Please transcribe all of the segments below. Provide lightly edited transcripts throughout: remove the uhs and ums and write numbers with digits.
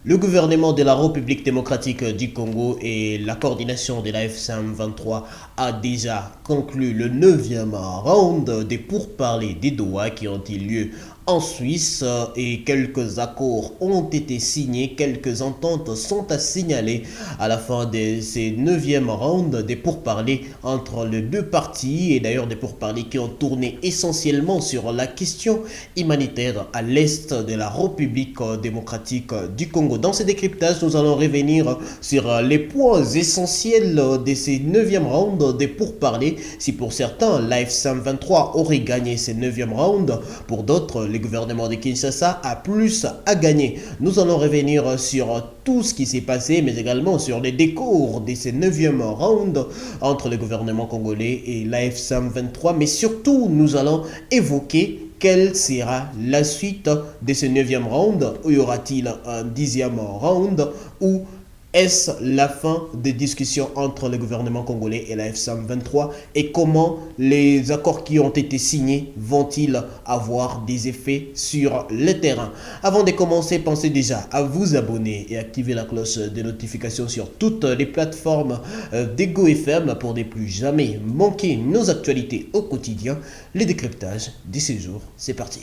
Le gouvernement de la République démocratique du Congo et la coordination de la FCM23 a déjà conclu le 9e round des pourparlers des Doha qui ont eu lieu en Suisse et quelques accords ont été signés, quelques ententes sont à signaler à la fin de ces 9e rounds des pourparlers entre les deux parties et d'ailleurs des pourparlers qui ont tourné essentiellement sur la question humanitaire à l'est de la République démocratique du Congo. Dans ce décryptage, nous allons revenir sur les points essentiels de ces 9e rounds des pourparlers. Si pour certains, l'AFC-M23 aurait gagné ces 9e rounds, pour d'autres, le gouvernement de Kinshasa a plus à gagner. Nous allons revenir sur tout ce qui s'est passé, mais également sur les décours de ces 9e rounds entre le gouvernement congolais et l'AFC-M23. Mais surtout, nous allons évoquer quelle sera la suite de ce 9e round. Y aura-t-il un 10e round ou est-ce la fin des discussions entre le gouvernement congolais et la FCM23 et comment les accords qui ont été signés vont-ils avoir des effets sur le terrain? Avant de commencer, pensez déjà à vous abonner et activer la cloche de notification sur toutes les plateformes d'Ego FM pour ne plus jamais manquer nos actualités au quotidien. Les décryptages du séjour, c'est parti.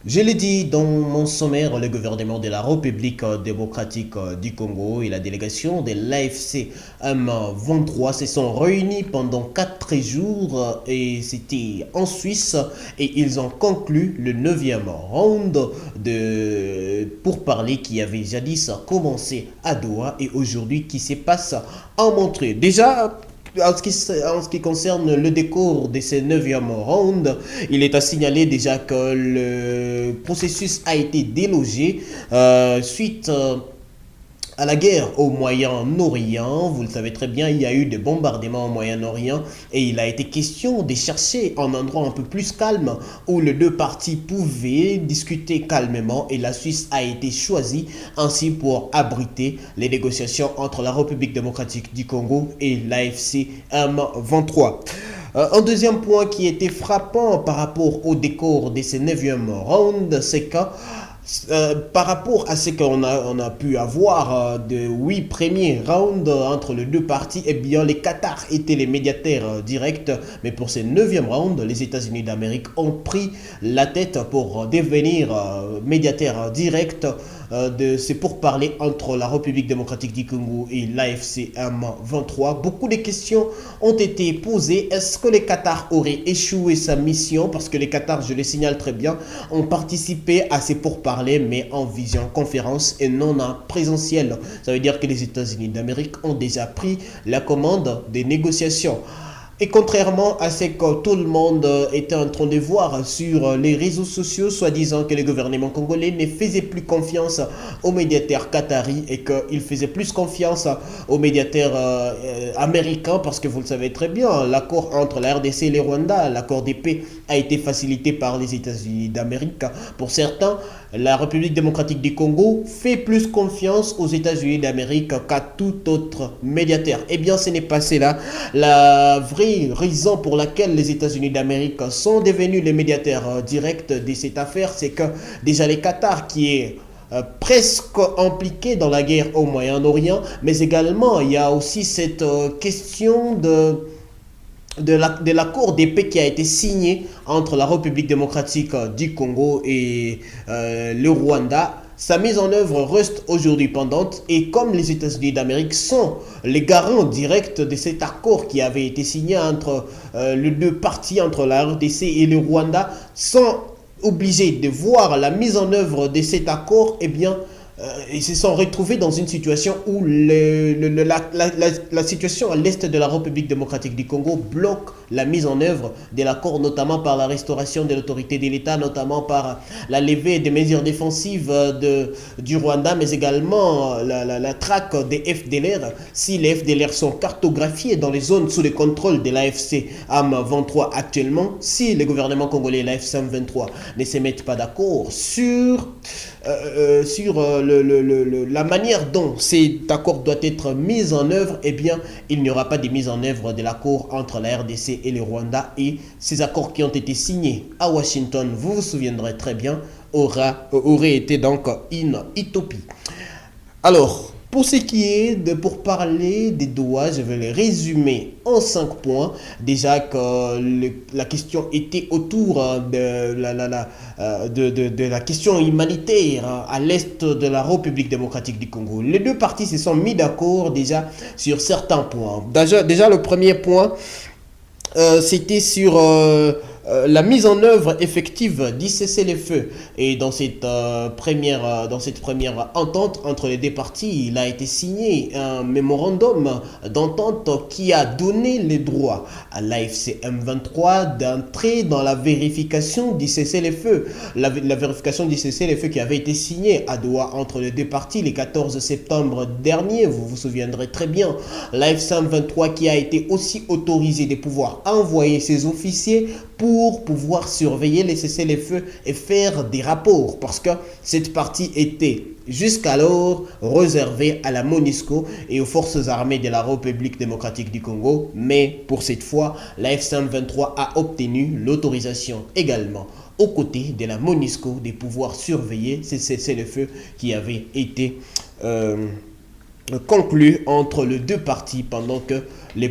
Je l'ai dit dans mon sommaire, le gouvernement de la République démocratique du Congo et la délégation de l'AFC M23 se sont réunis pendant 4 jours et c'était en Suisse et ils ont conclu le 9e round de pourparlers qui avait jadis commencé à Doha et aujourd'hui qui se passe en Montreuil. Déjà, en ce qui concerne le décours de ces 9e round, il est à signaler déjà que le processus a été délogé suite à la guerre au Moyen-Orient. Vous le savez très bien, il y a eu des bombardements au Moyen-Orient et il a été question de chercher un endroit un peu plus calme où les deux parties pouvaient discuter calmement et la Suisse a été choisie ainsi pour abriter les négociations entre la République démocratique du Congo et l'AFC M23. Un deuxième point qui était frappant par rapport au décor de ces 9e rounds, c'est que par rapport à ce qu'on a pu avoir de 8 premiers rounds entre les deux parties, eh bien les Qatar étaient les médiateurs directs, mais pour ces 9e rounds, les États-Unis d'Amérique ont pris la tête pour devenir médiateurs directs de ces pourparlers entre la République démocratique du Congo et l'AFC M23. Beaucoup de questions ont été posées. Est-ce que les Qatar auraient échoué sa mission? Parce que les Qatar, je le signale très bien, ont participé à ces pourparlers, mais en visioconférence et non en présentiel. Ça veut dire que les États-Unis d'Amérique ont déjà pris la commande des négociations. Et contrairement à ce que tout le monde était en train de voir sur les réseaux sociaux, soi-disant que le gouvernement congolais ne faisait plus confiance aux médiateurs qataris et qu'il faisait plus confiance aux médiateurs américains parce que vous le savez très bien, l'accord entre la RDC et le Rwanda, l'accord de paix a été facilité par les États-Unis d'Amérique. Pour certains, la République démocratique du Congo fait plus confiance aux États-Unis d'Amérique qu'à tout autre médiateur. Eh bien, ce n'est pas cela. La vraie raison pour laquelle les États-Unis d'Amérique sont devenus les médiateurs directs de cette affaire, c'est que déjà les Qatar qui est presque impliqué dans la guerre au Moyen-Orient, mais également il y a aussi cette question de l'accord de paix qui a été signé entre la République démocratique du Congo et le Rwanda. Sa mise en œuvre reste aujourd'hui pendante et comme les États-Unis d'Amérique sont les garants directs de cet accord qui avait été signé entre les deux parties, entre la RDC et le Rwanda, sont obligés de voir la mise en œuvre de cet accord, eh bien, ils se sont retrouvés dans une situation où la situation à l'est de la République démocratique du Congo bloque la mise en œuvre de l'accord, notamment par la restauration de l'autorité de l'État, notamment par la levée des mesures défensives du Rwanda, mais également la traque des FDLR. Si les FDLR sont cartographiés dans les zones sous le contrôle de l'AFC M23 actuellement, si le gouvernement congolais et l'AFC M23 ne se mettent pas d'accord sur la manière dont cet accord doit être mis en œuvre, eh bien, il n'y aura pas de mise en œuvre de l'accord entre la RDC et le Rwanda. Et ces accords qui ont été signés à Washington, vous vous souviendrez très bien, auraient été donc une utopie. Alors, pour ce qui est pour parler des Doha, je vais les résumer en 5 points. Déjà que la question était autour de la question humanitaire à l'est de la République démocratique du Congo. Les deux parties se sont mis d'accord déjà sur certains points. Déjà le premier point, c'était sur la mise en œuvre effective du cessez-le-feu. Et dans cette première entente entre les deux parties, il a été signé un mémorandum d'entente qui a donné les droits à l'AFC M23 d'entrer dans la vérification du cessez-le-feu. La vérification du cessez-le-feu qui avait été signée à Doha entre les deux parties le 14 septembre dernier, vous vous souviendrez très bien. L'AFC M23 qui a été aussi autorisé de pouvoir envoyer ses officiers pour pouvoir surveiller les cessez-le-feu et faire des rapports, parce que cette partie était jusqu'alors réservée à la MONUSCO et aux forces armées de la République démocratique du Congo, mais pour cette fois, la F-123 a obtenu l'autorisation également aux côtés de la MONUSCO de pouvoir surveiller ces cessez-le-feu qui avaient été conclus entre les deux parties pendant que les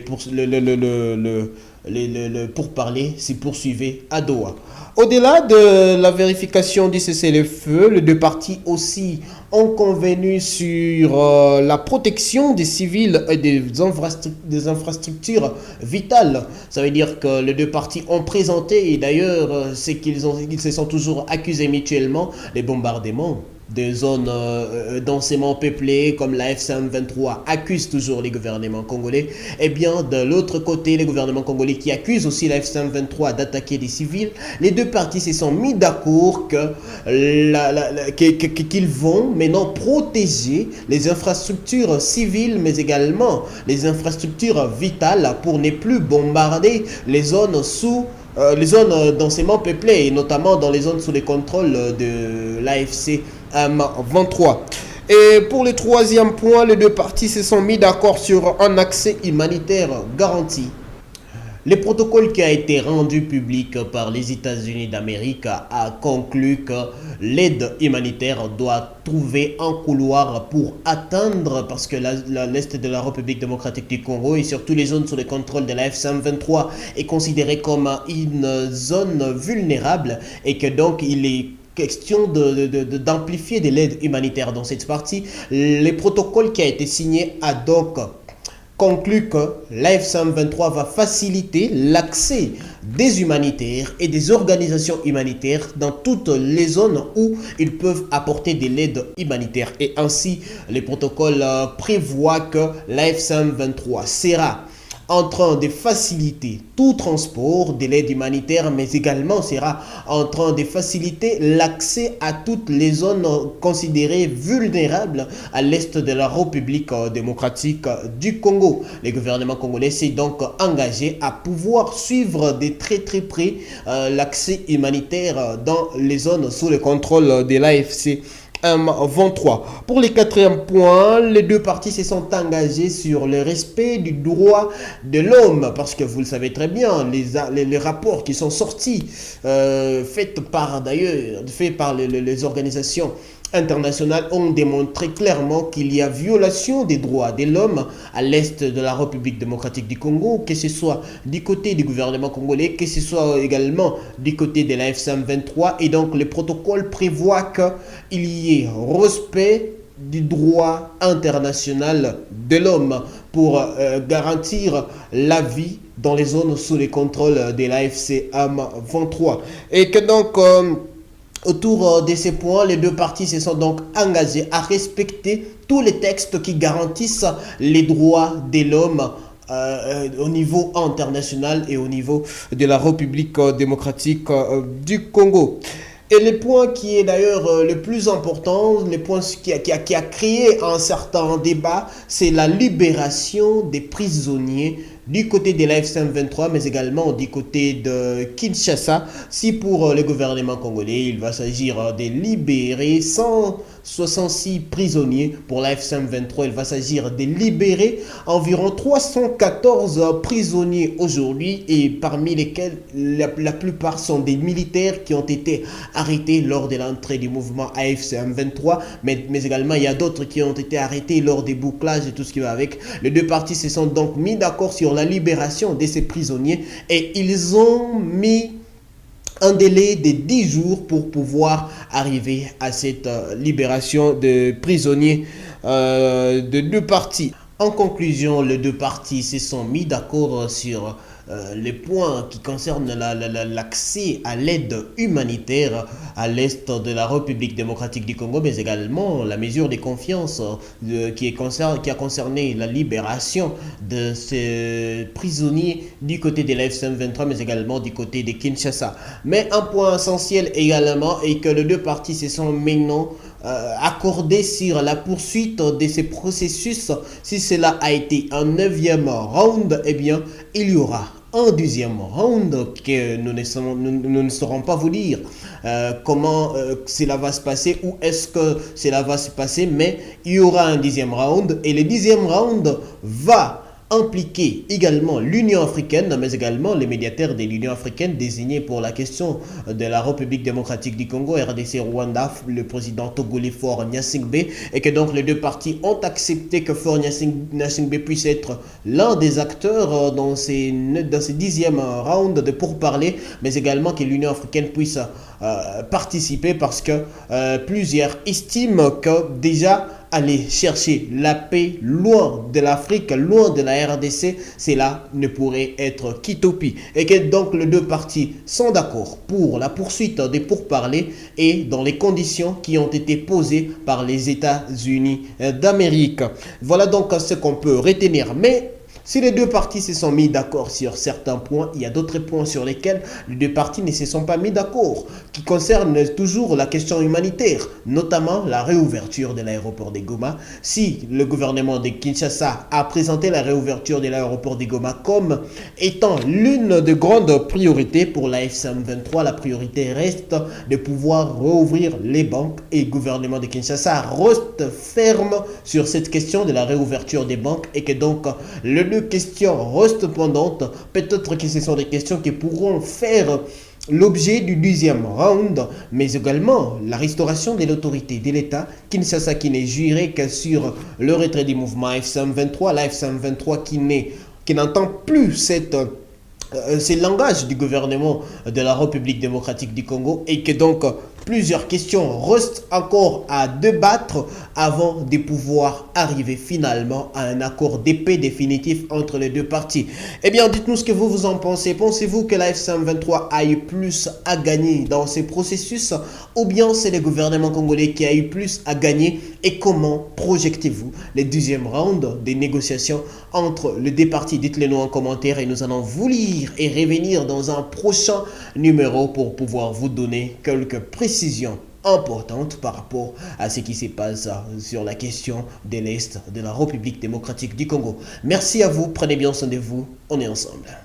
pourparlers s'y poursuivaient à Doha. Au-delà de la vérification du cessez-le-feu, les deux parties aussi ont convenu sur la protection des civils et des infrastructures vitales. Ça veut dire que les deux parties ont présenté, et d'ailleurs, c'est qu'ils se sont toujours accusés mutuellement, les bombardements des zones densément peuplées comme la F-123 accuse toujours les gouvernements congolais. Et bien de l'autre côté, les gouvernements congolais qui accusent aussi la F-123 d'attaquer des civils, les deux parties se sont mis d'accord qu'ils vont maintenant protéger les infrastructures civiles mais également les infrastructures vitales pour ne plus bombarder les zones les zones densément peuplées, et notamment dans les zones sous le contrôle de l'AFC M23. Et pour le troisième point, les deux parties se sont mis d'accord sur un accès humanitaire garanti. Le protocole qui a été rendu public par les États-Unis d'Amérique a conclu que l'aide humanitaire doit trouver un couloir pour atteindre, parce que l'Est de la République démocratique du Congo et surtout les zones sous le contrôle de la F-123 est considérée comme une zone vulnérable, et que donc il est question d'amplifier de l'aide humanitaire dans cette partie. Le protocole qui a été signé a donc conclut que l'AF-123 va faciliter l'accès des humanitaires et des organisations humanitaires dans toutes les zones où ils peuvent apporter de l'aide humanitaire. Et ainsi, le protocole prévoit que l'AF-123 sera en train de faciliter tout transport de l'aide humanitaire, mais également sera en train de faciliter l'accès à toutes les zones considérées vulnérables à l'est de la République démocratique du Congo. Le gouvernement congolais s'est donc engagé à pouvoir suivre de très près l'accès humanitaire dans les zones sous le contrôle de l'AFC M23. Pour le quatrième point, les deux parties se sont engagées sur le respect du droit de l'homme, parce que vous le savez très bien, les rapports qui sont sortis, faits par les organisations internationales, ont démontré clairement qu'il y a violation des droits de l'homme à l'est de la République démocratique du Congo, que ce soit du côté du gouvernement congolais, que ce soit également du côté de la F-123. Et donc le protocole prévoit qu'il y ait respect du droit international de l'homme pour garantir la vie dans les zones sous le contrôle de l'AFC M23. Et que donc autour de ces points, les deux parties se sont donc engagées à respecter tous les textes qui garantissent les droits de l'homme au niveau international et au niveau de la République démocratique du Congo. Et le point qui est d'ailleurs le plus important, le point qui a créé un certain débat, c'est la libération des prisonniers du côté de l'AFC M23, mais également du côté de Kinshasa. Si pour le gouvernement congolais, il va s'agir de libérer 166 prisonniers, pour l'AFC M23, il va s'agir de libérer environ 314 prisonniers aujourd'hui, et parmi lesquels la plupart sont des militaires qui ont été arrêtés lors de l'entrée du mouvement AFC M23, mais également il y a d'autres qui ont été arrêtés lors des bouclages et tout ce qui va avec. Les deux parties se sont donc mis d'accord sur la libération de ces prisonniers, et ils ont mis un délai de 10 jours pour pouvoir arriver à cette libération de prisonniers de deux parties. En conclusion, les deux parties se sont mis d'accord sur les points qui concernent l'accès à l'aide humanitaire à l'est de la République démocratique du Congo, mais également la mesure de confiance qui a concerné la libération de ces prisonniers du côté de l'AFC M23, mais également du côté de Kinshasa. Mais un point essentiel également est que les deux parties se sont maintenant accordés sur la poursuite de ces processus. Si cela a été un 9e round, eh bien, il y aura un 10e round que nous ne saurons pas vous dire comment cela va se passer, ou est-ce que cela va se passer, mais il y aura un 10e round, et le 10e round va impliquer également l'Union africaine, mais également les médiateurs de l'Union africaine désignés pour la question de la République démocratique du Congo, RDC Rwanda, le président togolais Faure Gnassingbé, et que donc les deux parties ont accepté que Faure Gnassingbé puisse être l'un des acteurs dans ces 10e rounds de pourparlers, mais également que l'Union africaine puisse participer, parce que plusieurs estiment que déjà aller chercher la paix loin de l'Afrique, loin de la RDC, cela ne pourrait être qu'utopie. Et que donc les deux parties sont d'accord pour la poursuite des pourparlers, et dans les conditions qui ont été posées par les États-Unis d'Amérique. Voilà donc ce qu'on peut retenir. Mais si les deux parties se sont mis d'accord sur certains points, il y a d'autres points sur lesquels les deux parties ne se sont pas mis d'accord, qui concernent toujours la question humanitaire, notamment la réouverture de l'aéroport de Goma. Si le gouvernement de Kinshasa a présenté la réouverture de l'aéroport de Goma comme étant l'une des grandes priorités pour l'AFC M23, la priorité reste de pouvoir réouvrir les banques, et le gouvernement de Kinshasa reste ferme sur cette question de la réouverture des banques, et que donc le questions restent pendantes. Peut-être que ce sont des questions qui pourront faire l'objet du 10e round, mais également la restauration de l'autorité de l'État. Kinshasa qui n'est juré que sur le retrait du mouvement AFC M23, l'AFC M23 qui n'entend plus c'est le langage du gouvernement de la République démocratique du Congo, et que donc plusieurs questions restent encore à débattre avant de pouvoir arriver finalement à un accord de paix définitif entre les deux parties. Eh bien, dites-nous ce que vous en pensez. Pensez-vous que l'AFC M23 a eu plus à gagner dans ces processus, ou bien c'est le gouvernement congolais qui a eu plus à gagner, et comment projetez-vous le 10e round des négociations entre les deux parties? Dites-le nous en commentaire, et nous allons vous lire et revenir dans un prochain numéro pour pouvoir vous donner quelques précisions importantes par rapport à ce qui se passe sur la question de l'Est de la République démocratique du Congo. Merci à vous, prenez bien soin de vous, on est ensemble.